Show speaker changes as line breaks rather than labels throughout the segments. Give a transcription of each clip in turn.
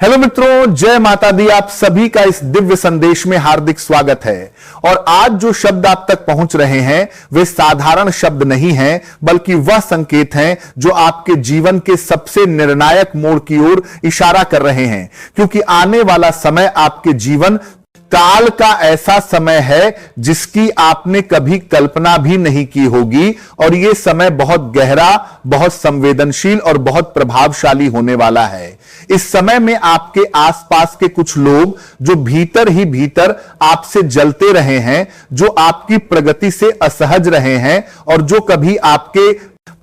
Hello मित्रों, जय माता दी। आप सभी का इस दिव्य संदेश में हार्दिक स्वागत है। और आज जो शब्द आप तक पहुंच रहे हैं वे साधारण शब्द नहीं हैं, बल्कि वह संकेत हैं जो आपके जीवन के सबसे निर्णायक मोड़ की ओर इशारा कर रहे हैं। क्योंकि आने वाला समय आपके जीवन काल का ऐसा समय है जिसकी आपने कभी कल्पना भी नहीं की होगी। और यह समय बहुत गहरा, बहुत संवेदनशील और बहुत प्रभावशाली होने वाला है। इस समय में आपके आसपास के कुछ लोग जो भीतर ही भीतर आपसे जलते रहे हैं, जो आपकी प्रगति से असहज रहे हैं और जो कभी आपके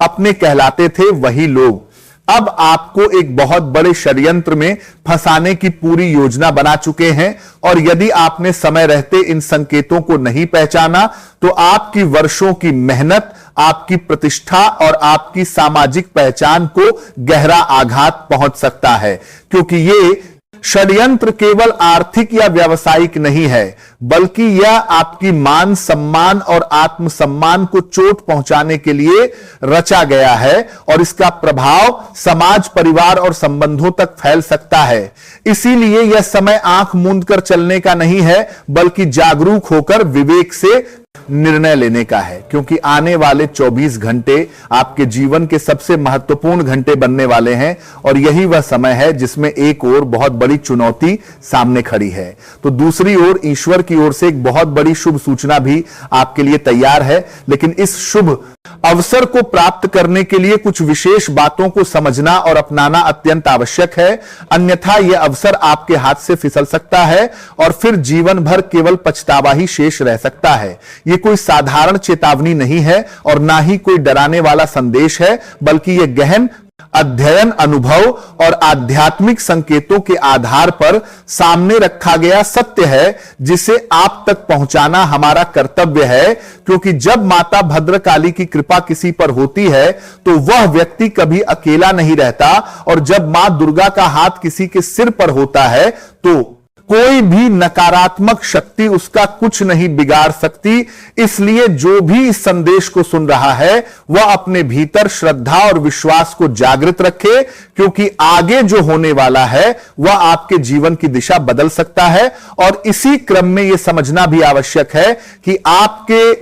अपने कहलाते थे, वही लोग अब आपको एक बहुत बड़े षड्यंत्र में फंसाने की पूरी योजना बना चुके हैं। और यदि आपने समय रहते इन संकेतों को नहीं पहचाना तो आपकी वर्षों की मेहनत, आपकी प्रतिष्ठा और आपकी सामाजिक पहचान को गहरा आघात पहुंच सकता है। क्योंकि ये षड्यंत्र केवल आर्थिक या व्यावसायिक नहीं है, बल्कि यह आपकी मान सम्मान और आत्मसम्मान को चोट पहुंचाने के लिए रचा गया है। और इसका प्रभाव समाज, परिवार और संबंधों तक फैल सकता है। इसीलिए यह समय आंख मूंद कर चलने का नहीं है, बल्कि जागरूक होकर विवेक से निर्णय लेने का है। क्योंकि आने वाले 24 घंटे आपके जीवन के सबसे महत्वपूर्ण घंटे बनने वाले हैं। और यही वह समय है जिसमें एक ओर बहुत बड़ी चुनौती सामने खड़ी है, तो दूसरी ओर ईश्वर की ओर से एक बहुत बड़ी शुभ सूचना भी आपके लिए तैयार है। लेकिन इस शुभ अवसर को प्राप्त करने के लिए कुछ विशेष बातों को समझना और अपनाना अत्यंत आवश्यक है। अन्यथा यह अवसर आपके हाथ से फिसल सकता है और फिर जीवन भर केवल पछतावा ही शेष रह सकता है। यह कोई साधारण चेतावनी नहीं है और ना ही कोई डराने वाला संदेश है, बल्कि यह गहन अध्ययन, अनुभव और आध्यात्मिक संकेतों के आधार पर सामने रखा गया सत्य है, जिसे आप तक पहुंचाना हमारा कर्तव्य है। क्योंकि जब माता भद्रकाली की कृपा किसी पर होती है तो वह व्यक्ति कभी अकेला नहीं रहता। और जब मां दुर्गा का हाथ किसी के सिर पर होता है तो कोई भी नकारात्मक शक्ति उसका कुछ नहीं बिगाड़ सकती। इसलिए जो भी इस संदेश को सुन रहा है वह अपने भीतर श्रद्धा और विश्वास को जागृत रखे, क्योंकि आगे जो होने वाला है वह आपके जीवन की दिशा बदल सकता है। और इसी क्रम में यह समझना भी आवश्यक है कि आपके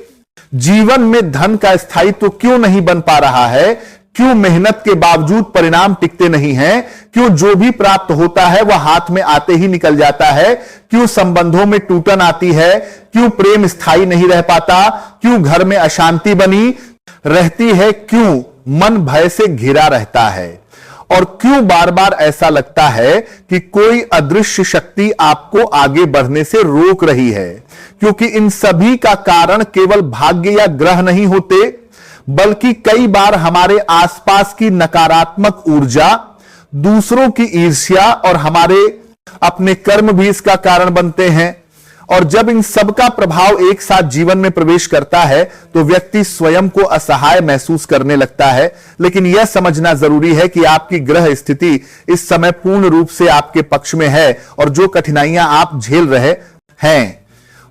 जीवन में धन का स्थायित्व क्यों नहीं बन पा रहा है, क्यों मेहनत के बावजूद परिणाम टिकते नहीं हैं, क्यों जो भी प्राप्त होता है वह हाथ में आते ही निकल जाता है, क्यों संबंधों में टूटन आती है, क्यों प्रेम स्थायी नहीं रह पाता, क्यों घर में अशांति बनी रहती है, क्यों मन भय से घिरा रहता है, और क्यों बार बार ऐसा लगता है कि कोई अदृश्य शक्ति आपको आगे बढ़ने से रोक रही है। क्योंकि इन सभी का कारण केवल भाग्य या ग्रह नहीं होते, बल्कि कई बार हमारे आसपास की नकारात्मक ऊर्जा, दूसरों की ईर्ष्या और हमारे अपने कर्म भी इसका कारण बनते हैं। और जब इन सब का प्रभाव एक साथ जीवन में प्रवेश करता है तो व्यक्ति स्वयं को असहाय महसूस करने लगता है। लेकिन यह समझना जरूरी है कि आपकी ग्रह स्थिति इस समय पूर्ण रूप से आपके पक्ष में है। और जो कठिनाइयां आप झेल रहे हैं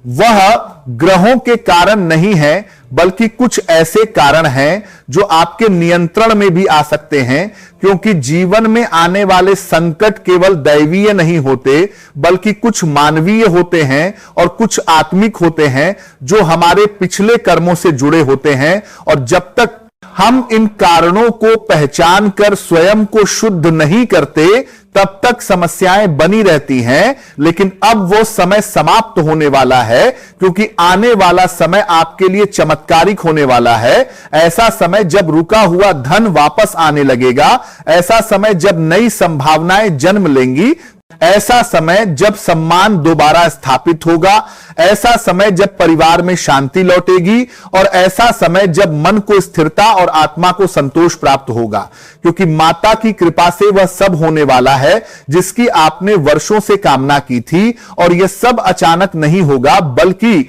वह ग्रहों के कारण नहीं है, बल्कि कुछ ऐसे कारण हैं जो आपके नियंत्रण में भी आ सकते हैं। क्योंकि जीवन में आने वाले संकट केवल दैवीय नहीं होते, बल्कि कुछ मानवीय होते हैं और कुछ आत्मिक होते हैं जो हमारे पिछले कर्मों से जुड़े होते हैं। और जब तक हम इन कारणों को पहचान कर स्वयं को शुद्ध नहीं करते तब तक समस्याएं बनी रहती हैं। लेकिन अब वो समय समाप्त होने वाला है, क्योंकि आने वाला समय आपके लिए चमत्कारिक होने वाला है। ऐसा समय जब रुका हुआ धन वापस आने लगेगा, ऐसा समय जब नई संभावनाएं जन्म लेंगी, ऐसा समय जब सम्मान दोबारा स्थापित होगा, ऐसा समय जब परिवार में शांति लौटेगी, और ऐसा समय जब मन को स्थिरता और आत्मा को संतोष प्राप्त होगा। क्योंकि माता की कृपा से वह सब होने वाला है जिसकी आपने वर्षों से कामना की थी। और यह सब अचानक नहीं होगा, बल्कि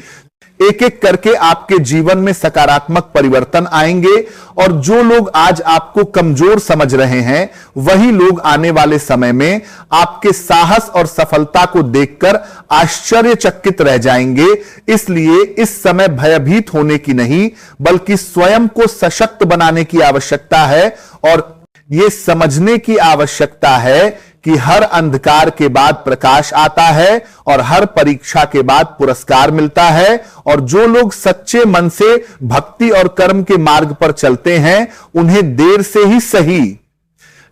एक एक करके आपके जीवन में सकारात्मक परिवर्तन आएंगे। और जो लोग आज आपको कमजोर समझ रहे हैं वही लोग आने वाले समय में आपके साहस और सफलता को देखकर आश्चर्यचकित रह जाएंगे। इसलिए इस समय भयभीत होने की नहीं, बल्कि स्वयं को सशक्त बनाने की आवश्यकता है। और यह समझने की आवश्यकता है कि हर अंधकार के बाद प्रकाश आता है और हर परीक्षा के बाद पुरस्कार मिलता है, और जो लोग सच्चे मन से भक्ति और कर्म के मार्ग पर चलते हैं उन्हें देर से ही सही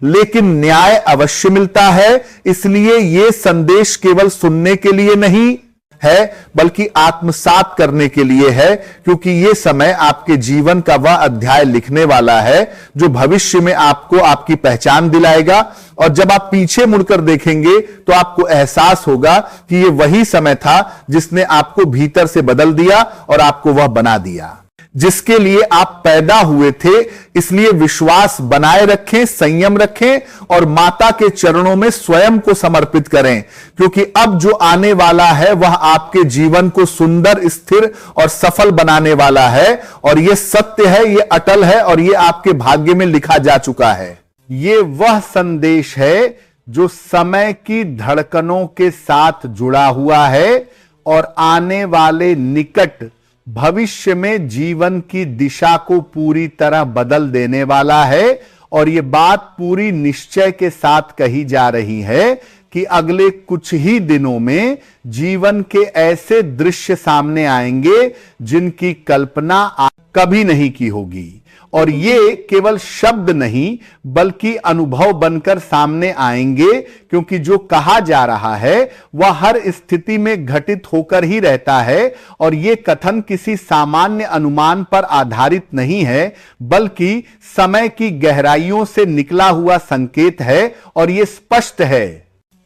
लेकिन न्याय अवश्य मिलता है। इसलिए यह संदेश केवल सुनने के लिए नहीं है बल्कि आत्मसात करने के लिए है, क्योंकि यह समय आपके जीवन का वह अध्याय लिखने वाला है जो भविष्य में आपको आपकी पहचान दिलाएगा। और जब आप पीछे मुड़कर देखेंगे तो आपको एहसास होगा कि यह वही समय था जिसने आपको भीतर से बदल दिया और आपको वह बना दिया जिसके लिए आप पैदा हुए थे। इसलिए विश्वास बनाए रखें, संयम रखें और माता के चरणों में स्वयं को समर्पित करें, क्योंकि अब जो आने वाला है वह आपके जीवन को सुंदर, स्थिर और सफल बनाने वाला है। और यह सत्य है, यह अटल है और यह आपके भाग्य में लिखा जा चुका है। यह वह संदेश है जो समय की धड़कनों के साथ जुड़ा हुआ है और आने वाले निकट भविष्य में जीवन की दिशा को पूरी तरह बदल देने वाला है। और यह बात पूरी निश्चय के साथ कही जा रही है कि अगले कुछ ही दिनों में जीवन के ऐसे दृश्य सामने आएंगे जिनकी कल्पना कभी नहीं की होगी। और ये केवल शब्द नहीं बल्कि अनुभव बनकर सामने आएंगे, क्योंकि जो कहा जा रहा है वह हर स्थिति में घटित होकर ही रहता है। और ये कथन किसी सामान्य अनुमान पर आधारित नहीं है बल्कि समय की गहराइयों से निकला हुआ संकेत है। और यह स्पष्ट है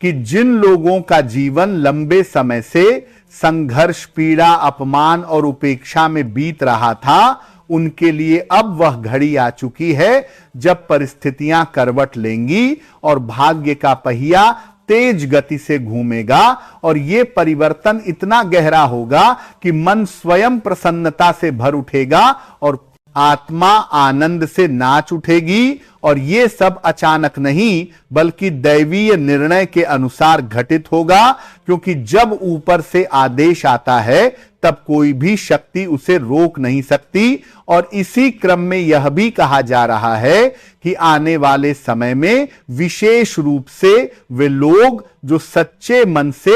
कि जिन लोगों का जीवन लंबे समय से संघर्ष, पीड़ा, अपमान और उपेक्षा में बीत रहा था, उनके लिए अब वह घड़ी आ चुकी है जब परिस्थितियां करवट लेंगी और भाग्य का पहिया तेज गति से घूमेगा। और यह परिवर्तन इतना गहरा होगा कि मन स्वयं प्रसन्नता से भर उठेगा और आत्मा आनंद से नाच उठेगी। और यह सब अचानक नहीं बल्कि दैवीय निर्णय के अनुसार घटित होगा, क्योंकि जब ऊपर से आदेश आता है तब कोई भी शक्ति उसे रोक नहीं सकती। और इसी क्रम में यह भी कहा जा रहा है कि आने वाले समय में विशेष रूप से वे लोग जो सच्चे मन से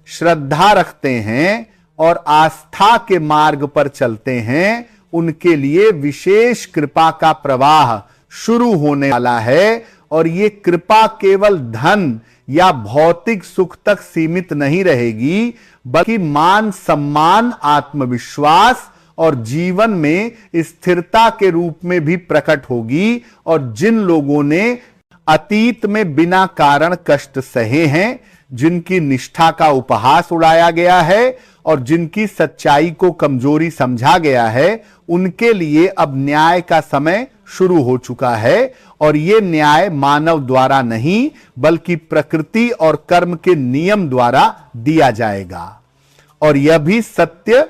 श्रद्धा रखते हैं और आस्था के मार्ग पर चलते हैं, उनके लिए विशेष कृपा का प्रवाह शुरू होने वाला है। और ये कृपा केवल धन या भौतिक सुख तक सीमित नहीं रहेगी बल्कि मान सम्मान, आत्मविश्वास और जीवन में स्थिरता के रूप में भी प्रकट होगी। और जिन लोगों ने अतीत में बिना कारण कष्ट सहे हैं, जिनकी निष्ठा का उपहास उड़ाया गया है और जिनकी सच्चाई को कमजोरी समझा गया है, उनके लिए अब न्याय का समय शुरू हो चुका है। और यह न्याय मानव द्वारा नहीं बल्कि प्रकृति और कर्म के नियम द्वारा दिया जाएगा। और यह भी सत्य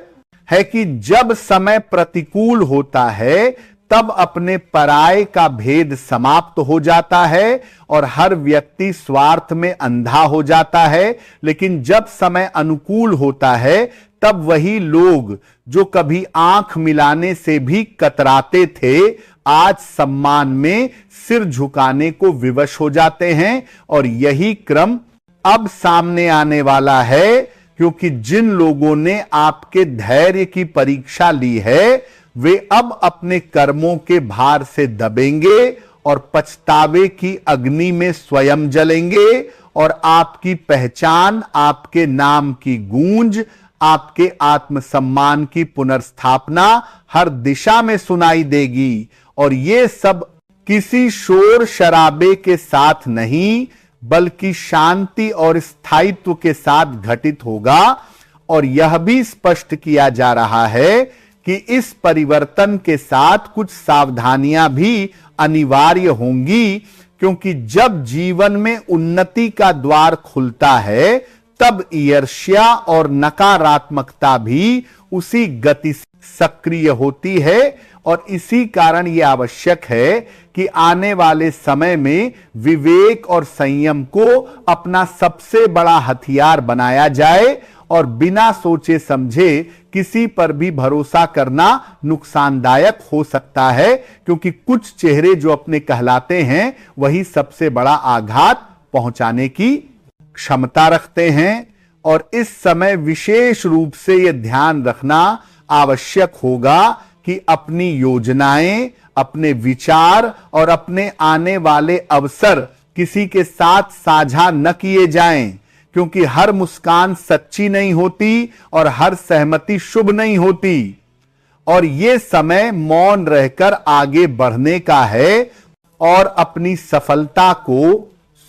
है कि जब समय प्रतिकूल होता है तब अपने पराये का भेद समाप्त हो जाता है और हर व्यक्ति स्वार्थ में अंधा हो जाता है। लेकिन जब समय अनुकूल होता है तब वही लोग जो कभी आंख मिलाने से भी कतराते थे, आज सम्मान में सिर झुकाने को विवश हो जाते हैं। और यही क्रम अब सामने आने वाला है, क्योंकि जिन लोगों ने आपके धैर्य की परीक्षा ली है वे अब अपने कर्मों के भार से दबेंगे और पछतावे की अग्नि में स्वयं जलेंगे। और आपकी पहचान, आपके नाम की गूंज, आपके आत्मसम्मान की पुनर्स्थापना हर दिशा में सुनाई देगी। और यह सब किसी शोर शराबे के साथ नहीं बल्कि शांति और स्थायित्व के साथ घटित होगा। और यह भी स्पष्ट किया जा रहा है कि इस परिवर्तन के साथ कुछ सावधानियां भी अनिवार्य होंगी, क्योंकि जब जीवन में उन्नति का द्वार खुलता है तब ईर्ष्या और नकारात्मकता भी उसी गति से सक्रिय होती है। और इसी कारण यह आवश्यक है कि आने वाले समय में विवेक और संयम को अपना सबसे बड़ा हथियार बनाया जाए और बिना सोचे समझे किसी पर भी भरोसा करना नुकसानदायक हो सकता है, क्योंकि कुछ चेहरे जो अपने कहलाते हैं वही सबसे बड़ा आघात पहुंचाने की क्षमता रखते हैं। और इस समय विशेष रूप से यह ध्यान रखना आवश्यक होगा कि अपनी योजनाएं, अपने विचार और अपने आने वाले अवसर किसी के साथ साझा न किए जाएं, क्योंकि हर मुस्कान सच्ची नहीं होती और हर सहमति शुभ नहीं होती। और यह समय मौन रहकर आगे बढ़ने का है और अपनी सफलता को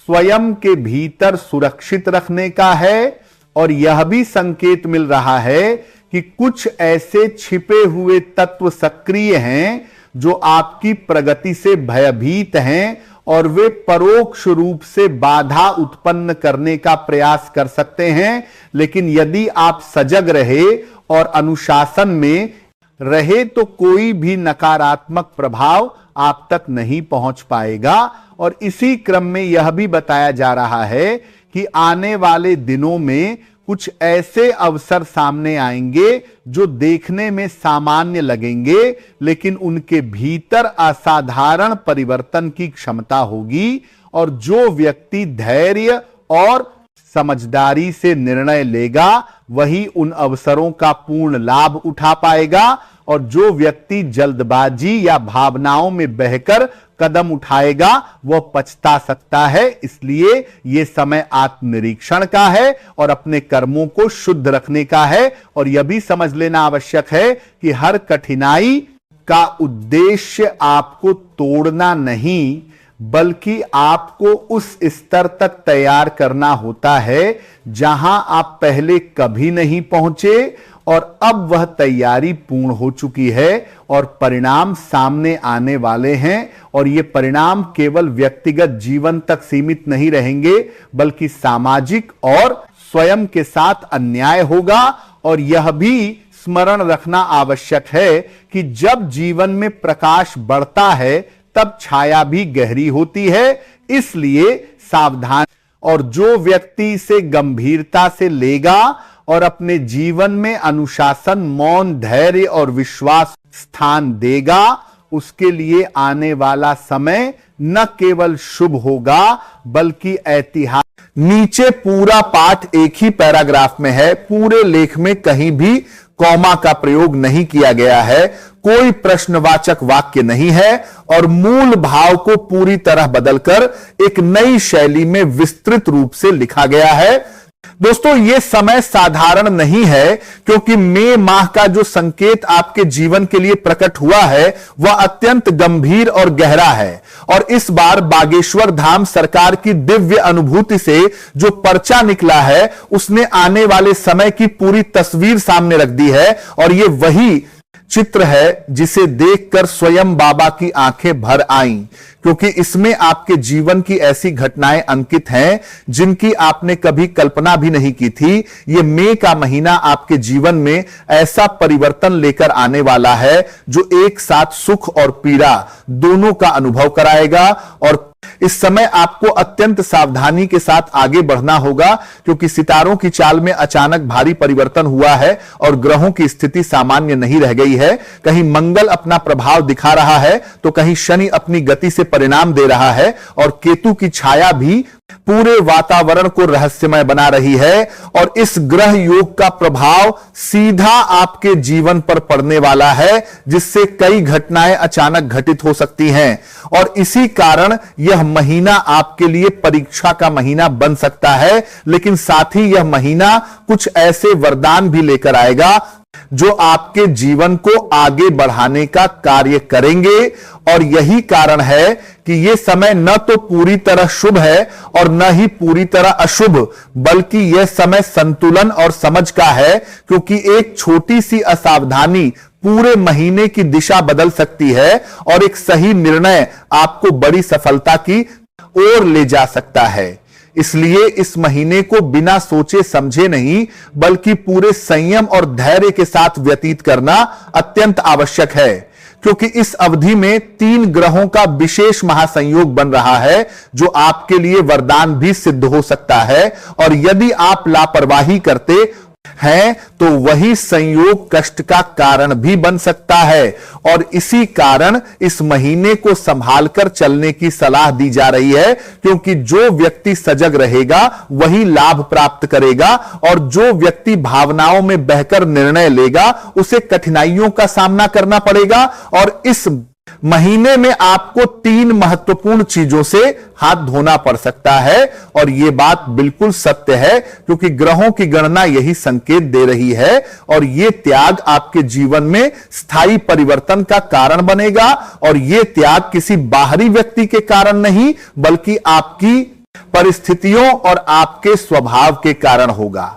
स्वयं के भीतर सुरक्षित रखने का है। और यह भी संकेत मिल रहा है कि कुछ ऐसे छिपे हुए तत्व सक्रिय हैं जो आपकी प्रगति से भयभीत हैं और वे परोक्ष रूप से बाधा उत्पन्न करने का प्रयास कर सकते हैं। लेकिन यदि आप सजग रहे और अनुशासन में रहे तो कोई भी नकारात्मक प्रभाव आप तक नहीं पहुंच पाएगा। और इसी क्रम में यह भी बताया जा रहा है कि आने वाले दिनों में कुछ ऐसे अवसर सामने आएंगे जो देखने में सामान्य लगेंगे, लेकिन उनके भीतर असाधारण परिवर्तन की क्षमता होगी। और जो व्यक्ति धैर्य और समझदारी से निर्णय लेगा वही उन अवसरों का पूर्ण लाभ उठा पाएगा। और जो व्यक्ति जल्दबाजी या भावनाओं में बहकर कदम उठाएगा वह पछता सकता है। इसलिए यह समय आत्मनिरीक्षण का है और अपने कर्मों को शुद्ध रखने का है। और यह भी समझ लेना आवश्यक है कि हर कठिनाई का उद्देश्य आपको तोड़ना नहीं, बल्कि आपको उस स्तर तक तैयार करना होता है जहां आप पहले कभी नहीं पहुंचे। और अब वह तैयारी पूर्ण हो चुकी है और परिणाम सामने आने वाले हैं। और ये परिणाम केवल व्यक्तिगत जीवन तक सीमित नहीं रहेंगे, बल्कि सामाजिक और स्वयं के साथ अन्याय होगा। और यह भी स्मरण रखना आवश्यक है कि जब जीवन में प्रकाश बढ़ता है तब छाया भी गहरी होती है। इसलिए सावधान। और जो व्यक्ति इसे गंभीरता से लेगा और अपने जीवन में अनुशासन, मौन, धैर्य और विश्वास स्थान देगा, उसके लिए आने वाला समय न केवल शुभ होगा बल्कि ऐतिहासिक। नीचे पूरा पाठ एक ही पैराग्राफ में है, पूरे लेख में कहीं भी कॉमा का प्रयोग नहीं किया गया है, कोई प्रश्नवाचक वाक्य नहीं है और मूल भाव को पूरी तरह बदलकर एक नई शैली में विस्तृत रूप से लिखा गया है। दोस्तों, यह समय साधारण नहीं है, क्योंकि मई माह का जो संकेत आपके जीवन के लिए प्रकट हुआ है वह अत्यंत गंभीर और गहरा है। और इस बार बागेश्वर धाम सरकार की दिव्य अनुभूति से जो पर्चा निकला है उसने आने वाले समय की पूरी तस्वीर सामने रख दी है। और यह वही चित्र है जिसे देखकर स्वयं बाबा की आंखें भर आईं, क्योंकि इसमें आपके जीवन की ऐसी घटनाएं अंकित हैं जिनकी आपने कभी कल्पना भी नहीं की थी। यह मई का महीना आपके जीवन में ऐसा परिवर्तन लेकर आने वाला है जो एक साथ सुख और पीड़ा दोनों का अनुभव कराएगा। और इस समय आपको अत्यंत सावधानी के साथ आगे बढ़ना होगा, क्योंकि सितारों की चाल में अचानक भारी परिवर्तन हुआ है और ग्रहों की स्थिति सामान्य नहीं रह गई है। कहीं मंगल अपना प्रभाव दिखा रहा है तो कहीं शनि अपनी गति से परिणाम दे रहा है और केतु की छाया भी पूरे वातावरण को रहस्यमय बना रही है। और इस ग्रह योग का प्रभाव सीधा आपके जीवन पर पड़ने वाला है, जिससे कई घटनाएं अचानक घटित हो सकती हैं। और इसी कारण यह महीना आपके लिए परीक्षा का महीना बन सकता है, लेकिन साथ ही यह महीना कुछ ऐसे वरदान भी लेकर आएगा जो आपके जीवन को आगे बढ़ाने का कार्य करेंगे। और यही कारण है कि यह समय न तो पूरी तरह शुभ है और न ही पूरी तरह अशुभ, बल्कि यह समय संतुलन और समझ का है, क्योंकि एक छोटी सी असावधानी पूरे महीने की दिशा बदल सकती है और एक सही निर्णय आपको बड़ी सफलता की ओर ले जा सकता है। इसलिए इस महीने को बिना सोचे समझे नहीं, बल्कि पूरे संयम और धैर्य के साथ व्यतीत करना अत्यंत आवश्यक है, क्योंकि इस अवधि में 3 ग्रहों का विशेष महासंयोग बन रहा है जो आपके लिए वरदान भी सिद्ध हो सकता है। और यदि आप लापरवाही करते हैं तो वही संयोग कष्ट का कारण भी बन सकता है। और इसी कारण इस महीने को संभाल कर चलने की सलाह दी जा रही है, क्योंकि जो व्यक्ति सजग रहेगा वही लाभ प्राप्त करेगा, और जो व्यक्ति भावनाओं में बहकर निर्णय लेगा उसे कठिनाइयों का सामना करना पड़ेगा। और इस महीने में आपको 3 महत्वपूर्ण चीजों से हाथ धोना पड़ सकता है, और यह बात बिल्कुल सत्य है, क्योंकि ग्रहों की गणना यही संकेत दे रही है। और यह त्याग आपके जीवन में स्थायी परिवर्तन का कारण बनेगा, और यह त्याग किसी बाहरी व्यक्ति के कारण नहीं, बल्कि आपकी परिस्थितियों और आपके स्वभाव के कारण होगा।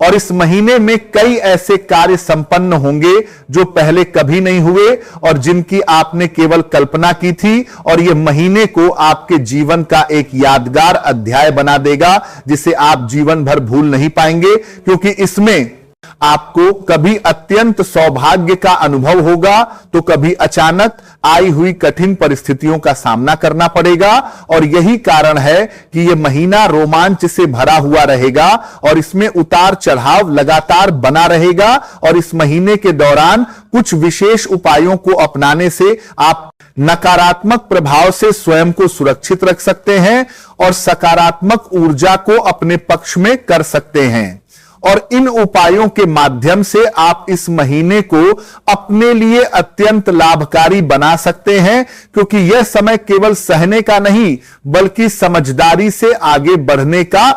और इस महीने में कई ऐसे कार्य संपन्न होंगे जो पहले कभी नहीं हुए और जिनकी आपने केवल कल्पना की थी, और यह महीने को आपके जीवन का एक यादगार अध्याय बना देगा, जिसे आप जीवन भर भूल नहीं पाएंगे, क्योंकि इसमें आपको कभी अत्यंत सौभाग्य का अनुभव होगा तो कभी अचानक आई हुई कठिन परिस्थितियों का सामना करना पड़ेगा। और यही कारण है कि यह महीना रोमांच से भरा हुआ रहेगा और इसमें उतार चढ़ाव लगातार बना रहेगा। और इस महीने के दौरान कुछ विशेष उपायों को अपनाने से आप नकारात्मक प्रभाव से स्वयं को सुरक्षित रख सकते हैं और सकारात्मक ऊर्जा को अपने पक्ष में कर सकते हैं। और इन उपायों के माध्यम से आप इस महीने को अपने लिए अत्यंत लाभकारी बना सकते हैं, क्योंकि यह समय केवल सहने का नहीं बल्कि समझदारी से आगे बढ़ने का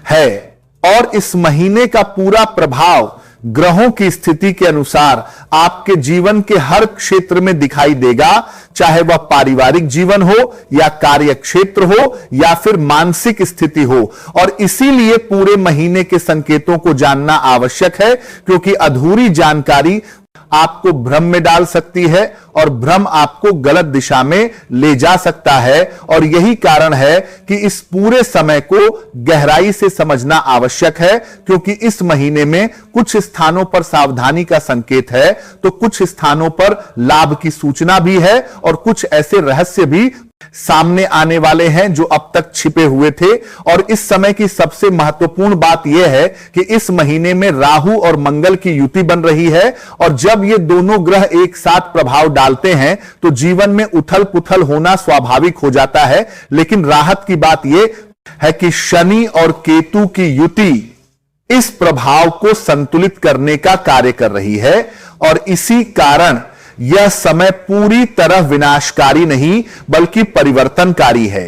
है। और इस महीने का पूरा प्रभाव ग्रहों की स्थिति के अनुसार आपके जीवन के हर क्षेत्र में दिखाई देगा, चाहे वह पारिवारिक जीवन हो या कार्य क्षेत्र हो या फिर मानसिक स्थिति हो। और इसीलिए पूरे महीने के संकेतों को जानना आवश्यक है, क्योंकि अधूरी जानकारी आपको भ्रम में डाल सकती है और भ्रम आपको गलत दिशा में ले जा सकता है। और यही कारण है कि इस पूरे समय को गहराई से समझना आवश्यक है, क्योंकि इस महीने में कुछ स्थानों पर सावधानी का संकेत है तो कुछ स्थानों पर लाभ की सूचना भी है, और कुछ ऐसे रहस्य भी सामने आने वाले हैं जो अब तक छिपे हुए थे। और इस समय की सबसे महत्वपूर्ण बात यह है कि इस महीने में राहु और मंगल की युति बन रही है, और जब ये दोनों ग्रह एक साथ प्रभाव डालते हैं तो जीवन में उथल पुथल होना स्वाभाविक हो जाता है। लेकिन राहत की बात यह है कि शनि और केतु की युति इस प्रभाव को संतुलित करने का कार्य कर रही है, और इसी कारण यह समय पूरी तरह विनाशकारी नहीं बल्कि परिवर्तनकारी है।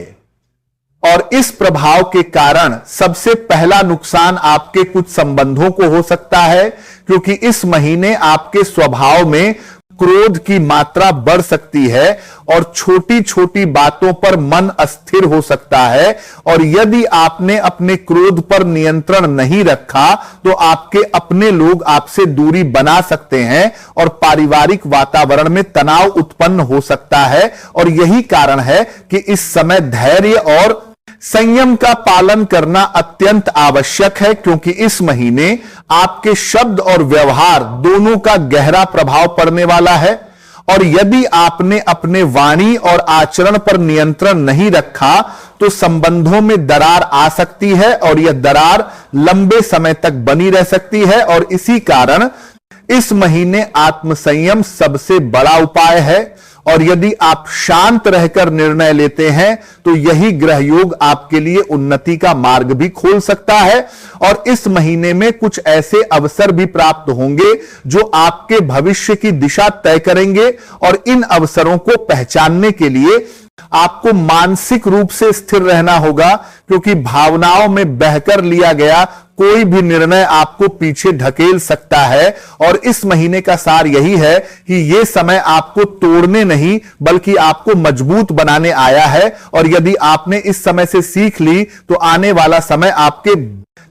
और इस प्रभाव के कारण सबसे पहला नुकसान आपके कुछ संबंधों को हो सकता है, क्योंकि इस महीने आपके स्वभाव में क्रोध की मात्रा बढ़ सकती है और छोटी छोटी बातों पर मन अस्थिर हो सकता है। और यदि आपने अपने क्रोध पर नियंत्रण नहीं रखा तो आपके अपने लोग आपसे दूरी बना सकते हैं और पारिवारिक वातावरण में तनाव उत्पन्न हो सकता है। और यही कारण है कि इस समय धैर्य और संयम का पालन करना अत्यंत आवश्यक है, क्योंकि इस महीने आपके शब्द और व्यवहार दोनों का गहरा प्रभाव पड़ने वाला है। और यदि आपने अपने वाणी और आचरण पर नियंत्रण नहीं रखा तो संबंधों में दरार आ सकती है, और यह दरार लंबे समय तक बनी रह सकती है। और इसी कारण इस महीने आत्मसंयम सबसे बड़ा उपाय है। और यदि आप शांत रहकर निर्णय लेते हैं तो यही ग्रह योग आपके लिए उन्नति का मार्ग भी खोल सकता है। और इस महीने में कुछ ऐसे अवसर भी प्राप्त होंगे जो आपके भविष्य की दिशा तय करेंगे, और इन अवसरों को पहचानने के लिए आपको मानसिक रूप से स्थिर रहना होगा, क्योंकि भावनाओं में बहकर लिया गया कोई भी निर्णय आपको पीछे ढकेल सकता है। और इस महीने का सार यही है कि यह समय आपको तोड़ने नहीं बल्कि आपको मजबूत बनाने आया है। और यदि आपने इस समय से सीख ली तो आने वाला समय आपके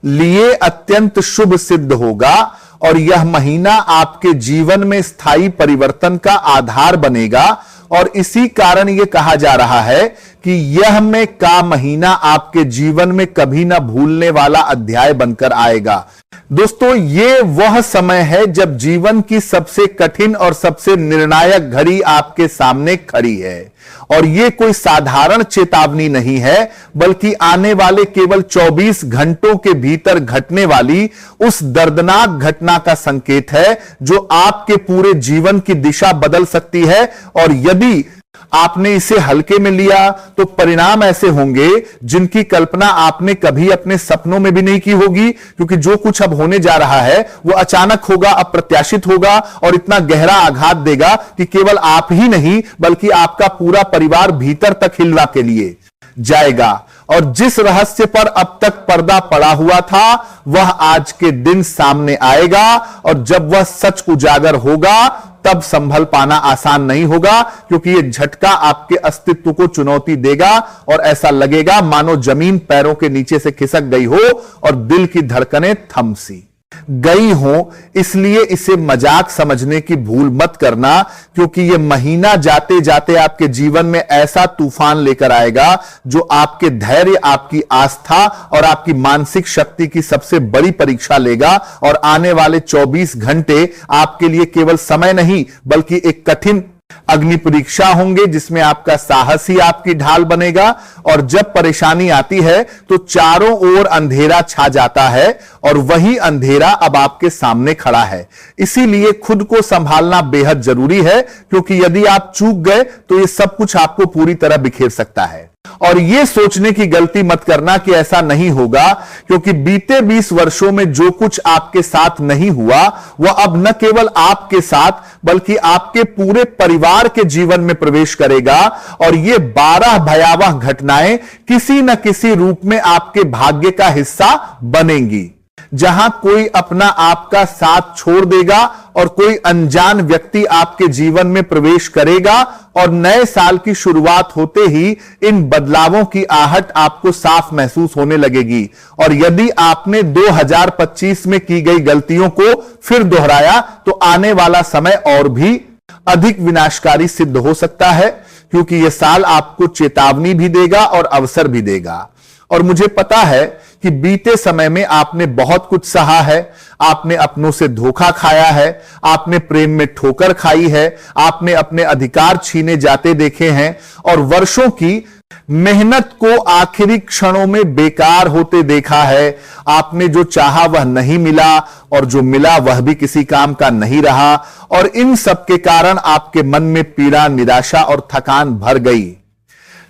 लिए अत्यंत शुभ सिद्ध होगा, और यह महीना आपके जीवन में स्थायी परिवर्तन का आधार बनेगा। और इसी कारण यह कहा जा रहा है कि यह में का महीना आपके जीवन में कभी ना भूलने वाला अध्याय बनकर आएगा। दोस्तों, यह वह समय है जब जीवन की सबसे कठिन और सबसे निर्णायक घड़ी आपके सामने खड़ी है, और ये कोई साधारण चेतावनी नहीं है, बल्कि आने वाले केवल 24 घंटों के भीतर घटने वाली उस दर्दनाक घटना का संकेत है जो आपके पूरे जीवन की दिशा बदल सकती है। और यदि आपने इसे हल्के में लिया तो परिणाम ऐसे होंगे जिनकी कल्पना आपने कभी अपने सपनों में भी नहीं की होगी, क्योंकि जो कुछ अब होने जा रहा है वो अचानक होगा, अप्रत्याशित होगा और इतना गहरा आघात देगा कि केवल आप ही नहीं बल्कि आपका पूरा परिवार भीतर तक हिलना के लिए जाएगा। और जिस रहस्य पर अब तक पर्दा पड़ा हुआ था वह आज के दिन सामने आएगा, और जब वह सच उजागर होगा तब संभल पाना आसान नहीं होगा, क्योंकि यह झटका आपके अस्तित्व को चुनौती देगा और ऐसा लगेगा मानो जमीन पैरों के नीचे से खिसक गई हो और दिल की धड़कनें थम सी गई हो। इसलिए इसे मजाक समझने की भूल मत करना, क्योंकि यह महीना जाते जाते आपके जीवन में ऐसा तूफान लेकर आएगा जो आपके धैर्य, आपकी आस्था और आपकी मानसिक शक्ति की सबसे बड़ी परीक्षा लेगा। और आने वाले 24 घंटे आपके लिए केवल समय नहीं बल्कि एक कठिन अग्नि परीक्षा होंगे, जिसमें आपका साहस ही आपकी ढाल बनेगा। और जब परेशानी आती है तो चारों ओर अंधेरा छा जाता है और वही अंधेरा अब आपके सामने खड़ा है। इसीलिए खुद को संभालना बेहद जरूरी है, क्योंकि यदि आप चूक गए तो यह सब कुछ आपको पूरी तरह बिखेर सकता है। और यह सोचने की गलती मत करना कि ऐसा नहीं होगा, क्योंकि बीते 20 वर्षों में जो कुछ आपके साथ नहीं हुआ वह अब न केवल आपके साथ बल्कि आपके पूरे परिवार के जीवन में प्रवेश करेगा। और ये 12 भयावह घटनाएं किसी न किसी रूप में आपके भाग्य का हिस्सा बनेंगी, जहां कोई अपना आपका साथ छोड़ देगा और कोई अनजान व्यक्ति आपके जीवन में प्रवेश करेगा। और नए साल की शुरुआत होते ही इन बदलावों की आहट आपको साफ महसूस होने लगेगी। और यदि आपने 2025 में की गई गलतियों को फिर दोहराया तो आने वाला समय और भी अधिक विनाशकारी सिद्ध हो सकता है, क्योंकि यह साल आपको चेतावनी भी देगा और अवसर भी देगा। और मुझे पता है कि बीते समय में आपने बहुत कुछ सहा है, आपने अपनों से धोखा खाया है, आपने प्रेम में ठोकर खाई है, आपने अपने अधिकार छीने जाते देखे हैं और वर्षों की मेहनत को आखिरी क्षणों में बेकार होते देखा है। आपने जो चाहा वह नहीं मिला और जो मिला वह भी किसी काम का नहीं रहा, और इन सब के कारण आपके मन में पीड़ा, निराशा और थकान भर गई।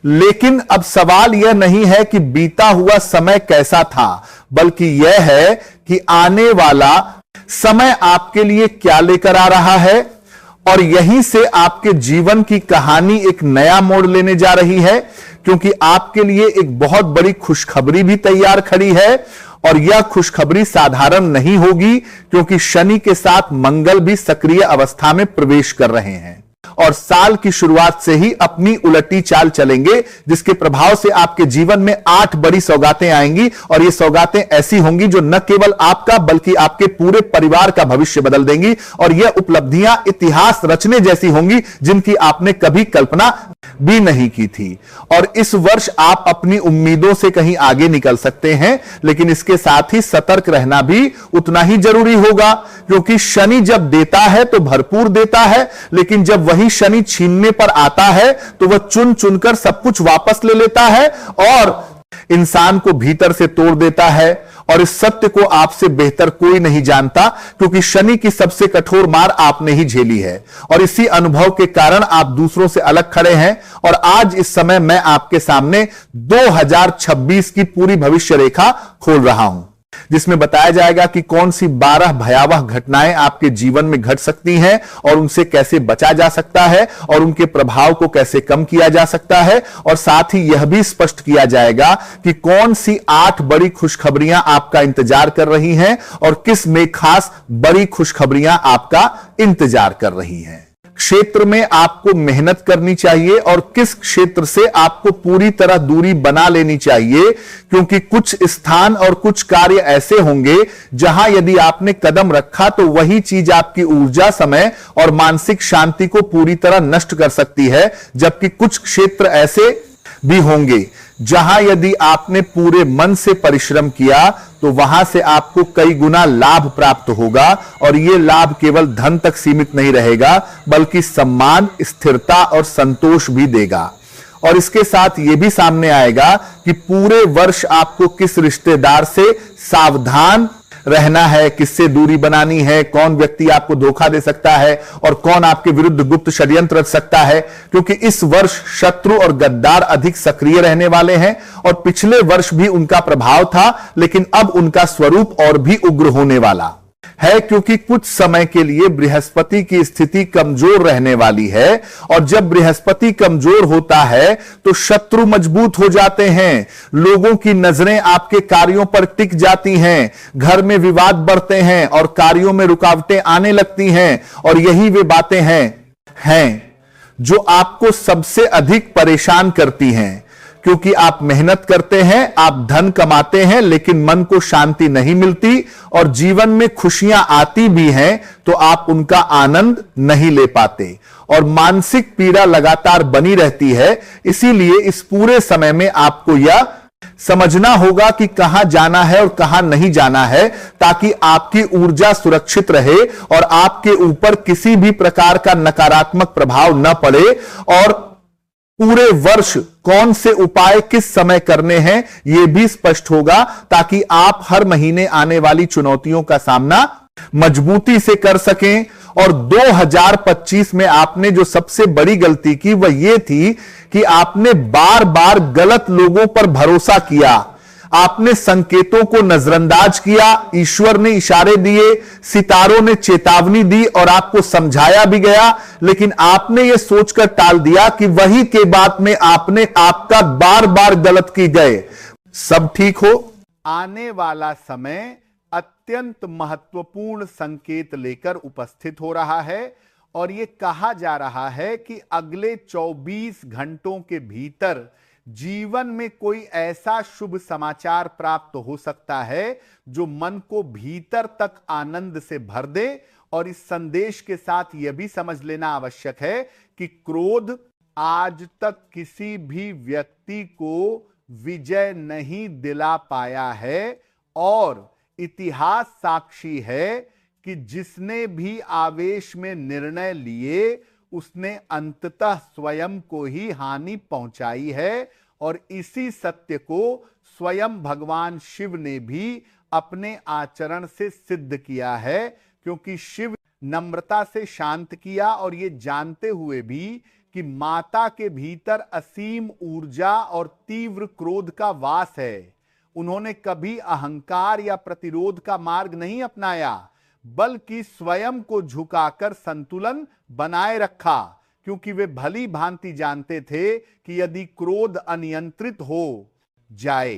लेकिन अब सवाल यह नहीं है कि बीता हुआ समय कैसा था, बल्कि यह है कि आने वाला समय आपके लिए क्या लेकर आ रहा है। और यहीं से आपके जीवन की कहानी एक नया मोड़ लेने जा रही है, क्योंकि आपके लिए एक बहुत बड़ी खुशखबरी भी तैयार खड़ी है। और यह खुशखबरी साधारण नहीं होगी, क्योंकि शनि के साथ मंगल भी सक्रिय अवस्था में प्रवेश कर रहे हैं और साल की शुरुआत से ही अपनी उलटी चाल चलेंगे, जिसके प्रभाव से आपके जीवन में 8 बड़ी सौगातें आएंगी। और ये सौगातें ऐसी होंगी जो न केवल आपका बल्कि आपके पूरे परिवार का भविष्य बदल देंगी। और यह उपलब्धियां इतिहास रचने जैसी होंगी जिनकी आपने कभी कल्पना भी नहीं की थी। और इस वर्ष आप अपनी उम्मीदों से कहीं आगे निकल सकते हैं, लेकिन इसके साथ ही सतर्क रहना भी उतना ही जरूरी होगा, क्योंकि शनि जब देता है तो भरपूर देता है, लेकिन जब वही शनि छीनने पर आता है तो वह चुन चुनकर सब कुछ वापस ले लेता है और इंसान को भीतर से तोड़ देता है। और इस सत्य को आपसे बेहतर कोई नहीं जानता, क्योंकि शनि की सबसे कठोर मार आपने ही झेली है और इसी अनुभव के कारण आप दूसरों से अलग खड़े हैं। और आज इस समय मैं आपके सामने 2026 की पूरी भविष्य रेखा खोल रहा हूं, जिसमें बताया जाएगा कि कौन सी 12 भयावह घटनाएं आपके जीवन में घट सकती हैं और उनसे कैसे बचा जा सकता है और उनके प्रभाव को कैसे कम किया जा सकता है। और साथ ही यह भी स्पष्ट किया जाएगा कि कौन सी 8 बड़ी खुशखबरियां आपका इंतजार कर रही हैं और किस में खास बड़ी खुशखबरियां आपका इंतजार कर रही हैं। क्षेत्र में आपको मेहनत करनी चाहिए और किस क्षेत्र से आपको पूरी तरह दूरी बना लेनी चाहिए, क्योंकि कुछ स्थान और कुछ कार्य ऐसे होंगे जहां यदि आपने कदम रखा तो वही चीज आपकी ऊर्जा, समय और मानसिक शांति को पूरी तरह नष्ट कर सकती है। जबकि कुछ क्षेत्र ऐसे भी होंगे जहां यदि आपने पूरे मन से परिश्रम किया तो वहां से आपको कई गुना लाभ प्राप्त होगा। और यह लाभ केवल धन तक सीमित नहीं रहेगा, बल्कि सम्मान, स्थिरता और संतोष भी देगा। और इसके साथ यह भी सामने आएगा कि पूरे वर्ष आपको किस रिश्तेदार से सावधान रहना है, किससे दूरी बनानी है, कौन व्यक्ति आपको धोखा दे सकता है और कौन आपके विरुद्ध गुप्त षड्यंत्र रच सकता है, क्योंकि इस वर्ष शत्रु और गद्दार अधिक सक्रिय रहने वाले हैं और पिछले वर्ष भी उनका प्रभाव था, लेकिन अब उनका स्वरूप और भी उग्र होने वाला है, क्योंकि कुछ समय के लिए बृहस्पति की स्थिति कमजोर रहने वाली है और जब बृहस्पति कमजोर होता है तो शत्रु मजबूत हो जाते हैं, लोगों की नजरें आपके कार्यों पर टिक जाती हैं, घर में विवाद बढ़ते हैं और कार्यों में रुकावटें आने लगती हैं और यही वे बातें हैं जो आपको सबसे अधिक परेशान करती हैं, क्योंकि आप मेहनत करते हैं, आप धन कमाते हैं, लेकिन मन को शांति नहीं मिलती और जीवन में खुशियां आती भी हैं तो आप उनका आनंद नहीं ले पाते और मानसिक पीड़ा लगातार बनी रहती है। इसीलिए इस पूरे समय में आपको यह समझना होगा कि कहां जाना है और कहां नहीं जाना है, ताकि आपकी ऊर्जा सुरक्षित रहे और आपके ऊपर किसी भी प्रकार का नकारात्मक प्रभाव न पड़े और पूरे वर्ष कौन से उपाय किस समय करने हैं यह भी स्पष्ट होगा, ताकि आप हर महीने आने वाली चुनौतियों का सामना मजबूती से कर सकें। और 2025 में आपने जो सबसे बड़ी गलती की वह यह थी कि आपने बार बार गलत लोगों पर भरोसा किया, आपने संकेतों को नजरअंदाज किया, ईश्वर ने इशारे दिए, सितारों ने चेतावनी दी और आपको समझाया भी गया, लेकिन आपने यह सोचकर टाल दिया कि वही के बाद में आपका बार बार गलत की गए। सब ठीक हो, आने वाला समय अत्यंत महत्वपूर्ण संकेत लेकर उपस्थित हो रहा है और यह कहा जा रहा है कि अगले 24 घंटों के भीतर जीवन में कोई ऐसा शुभ समाचार प्राप्त हो सकता है जो मन को भीतर तक आनंद से भर दे। और इस संदेश के साथ यह भी समझ लेना आवश्यक है कि क्रोध आज तक किसी भी व्यक्ति को विजय नहीं दिला पाया है और इतिहास साक्षी है कि जिसने भी आवेश में निर्णय लिए उसने अंततः स्वयं को ही हानि पहुंचाई है। और इसी सत्य को स्वयं भगवान शिव ने भी अपने आचरण से सिद्ध किया है, क्योंकि शिव नम्रता से शांत किया और ये जानते हुए भी कि माता के भीतर असीम ऊर्जा और तीव्र क्रोध का वास है, उन्होंने कभी अहंकार या प्रतिरोध का मार्ग नहीं अपनाया, बल्कि स्वयं को झुकाकर संतुलन बनाए रखा, क्योंकि वे भली भांति जानते थे कि यदि क्रोध अनियंत्रित हो जाए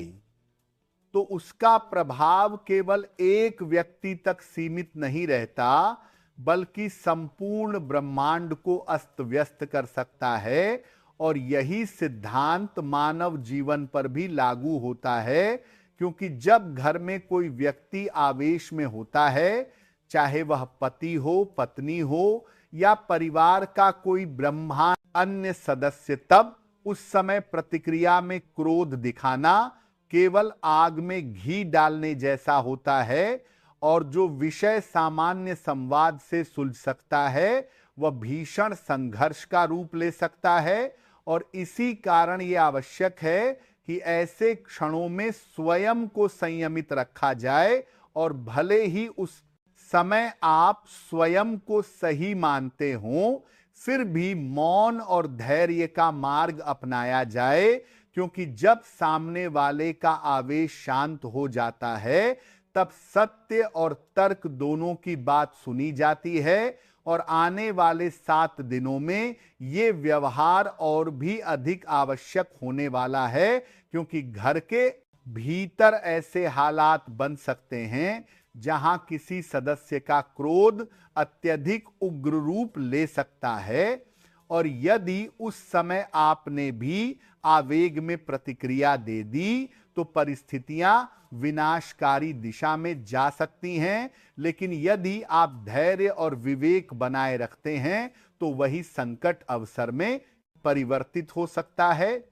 तो उसका प्रभाव केवल एक व्यक्ति तक सीमित नहीं रहता, बल्कि संपूर्ण ब्रह्मांड को अस्त व्यस्त कर सकता है। और यही सिद्धांत मानव जीवन पर भी लागू होता है, क्योंकि जब घर में कोई व्यक्ति आवेश में होता है, चाहे वह पति हो, पत्नी हो या परिवार का कोई ब्रह्मांड अन्य सदस्य, तब उस समय प्रतिक्रिया में क्रोध दिखाना केवल आग में घी डालने जैसा होता है और जो विषय सामान्य संवाद से सुलझ सकता है वह भीषण संघर्ष का रूप ले सकता है। और इसी कारण यह आवश्यक है कि ऐसे क्षणों में स्वयं को संयमित रखा जाए और भले ही उस समय आप स्वयं को सही मानते हों, फिर भी मौन और धैर्य का मार्ग अपनाया जाए, क्योंकि जब सामने वाले का आवेश शांत हो जाता है तब सत्य और तर्क दोनों की बात सुनी जाती है। और आने वाले 7 दिनों में यह व्यवहार और भी अधिक आवश्यक होने वाला है, क्योंकि घर के भीतर ऐसे हालात बन सकते हैं जहां किसी सदस्य का क्रोध अत्यधिक उग्र रूप ले सकता है। और यदि उस समय आपने भी आवेग में प्रतिक्रिया दे दी तो परिस्थितियां विनाशकारी दिशा में जा सकती हैं, लेकिन यदि आप धैर्य और विवेक बनाए रखते हैं तो वही संकट अवसर में परिवर्तित हो सकता है।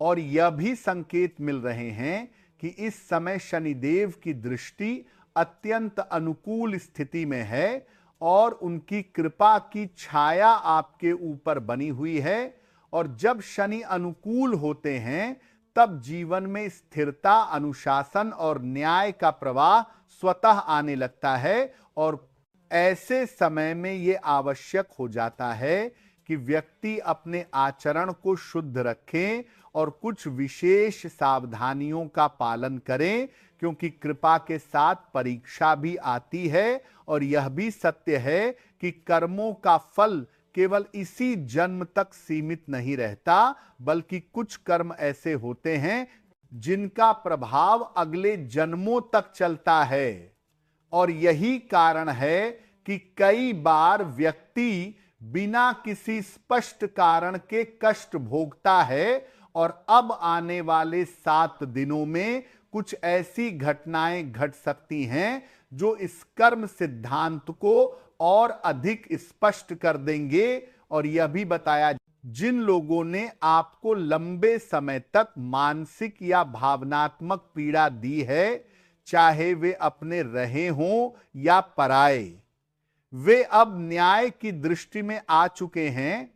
और यह भी संकेत मिल रहे हैं कि इस समय शनिदेव की दृष्टि अत्यंत अनुकूल स्थिति में है और उनकी कृपा की छाया आपके ऊपर बनी हुई है। और जब शनि अनुकूल होते हैं तब जीवन में स्थिरता, अनुशासन और न्याय का प्रवाह स्वतः आने लगता है। और ऐसे समय में यह आवश्यक हो जाता है कि व्यक्ति अपने आचरण को शुद्ध रखें और कुछ विशेष सावधानियों का पालन करें, क्योंकि कृपा के साथ परीक्षा भी आती है। और यह भी सत्य है कि कर्मों का फल केवल इसी जन्म तक सीमित नहीं रहता, बल्कि कुछ कर्म ऐसे होते हैं जिनका प्रभाव अगले जन्मों तक चलता है। और यही कारण है कि कई बार व्यक्ति बिना किसी स्पष्ट कारण के कष्ट भोगता है, और अब आने वाले 7 दिनों में कुछ ऐसी घटनाएं घट सकती हैं जो इस कर्म सिद्धांत को और अधिक स्पष्ट कर देंगे। और यह भी बताया, जिन लोगों ने आपको लंबे समय तक मानसिक या भावनात्मक पीड़ा दी है, चाहे वे अपने रहे हों या पराए, वे अब न्याय की दृष्टि में आ चुके हैं।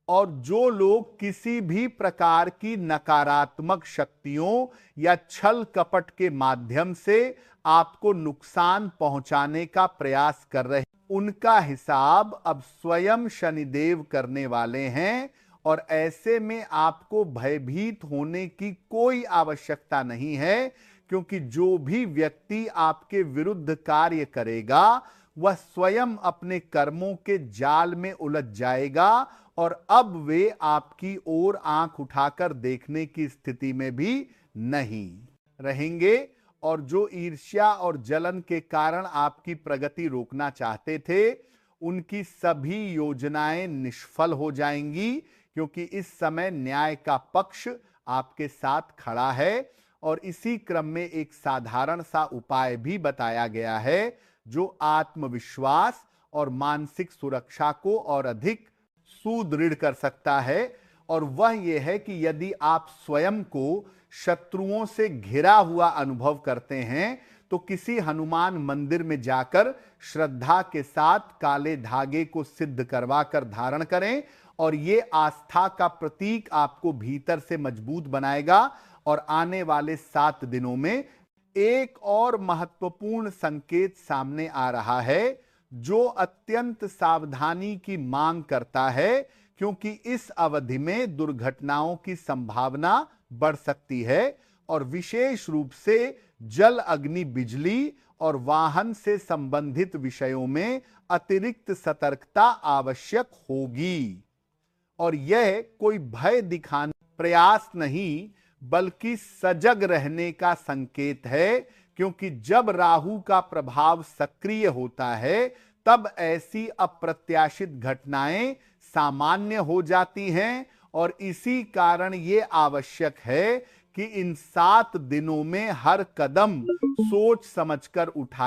और जो लोग किसी भी प्रकार की नकारात्मक शक्तियों या छल कपट के माध्यम से आपको नुकसान पहुंचाने का प्रयास कर रहे हैं, उनका हिसाब अब स्वयं शनिदेव करने वाले हैं। और ऐसे में आपको भयभीत होने की कोई आवश्यकता नहीं है, क्योंकि जो भी व्यक्ति आपके विरुद्ध कार्य करेगा वह स्वयं अपने कर्मों के जाल में उलझ जाएगा, और अब वे आपकी ओर आंख उठाकर देखने की स्थिति में भी नहीं रहेंगे। और जो ईर्ष्या और जलन के कारण आपकी प्रगति रोकना चाहते थे, उनकी सभी योजनाएं निष्फल हो जाएंगी, क्योंकि इस समय न्याय का पक्ष आपके साथ खड़ा है। और इसी क्रम में एक साधारण सा उपाय भी बताया गया है, जो आत्मविश्वास और मानसिक सुरक्षा को और अधिक सुदृढ़ कर सकता है। और वह यह है कि यदि आप स्वयं को शत्रुओं से घिरा हुआ अनुभव करते हैं, तो किसी हनुमान मंदिर में जाकर श्रद्धा के साथ काले धागे को सिद्ध करवा कर धारण करें, और यह आस्था का प्रतीक आपको भीतर से मजबूत बनाएगा। और आने वाले 7 दिनों में एक और महत्वपूर्ण संकेत सामने आ रहा है, जो अत्यंत सावधानी की मांग करता है, क्योंकि इस अवधि में दुर्घटनाओं की संभावना बढ़ सकती है। और विशेष रूप से जल, अग्नि, बिजली और वाहन से संबंधित विषयों में अतिरिक्त सतर्कता आवश्यक होगी। और यह कोई भय दिखाने प्रयास नहीं, बल्कि सजग रहने का संकेत है, क्योंकि जब राहु का प्रभाव सक्रिय होता है तब ऐसी अप्रत्याशित घटनाएं सामान्य हो जाती हैं। और इसी कारण यह आवश्यक है कि इन 7 दिनों में हर कदम सोच समझकर उठाएं।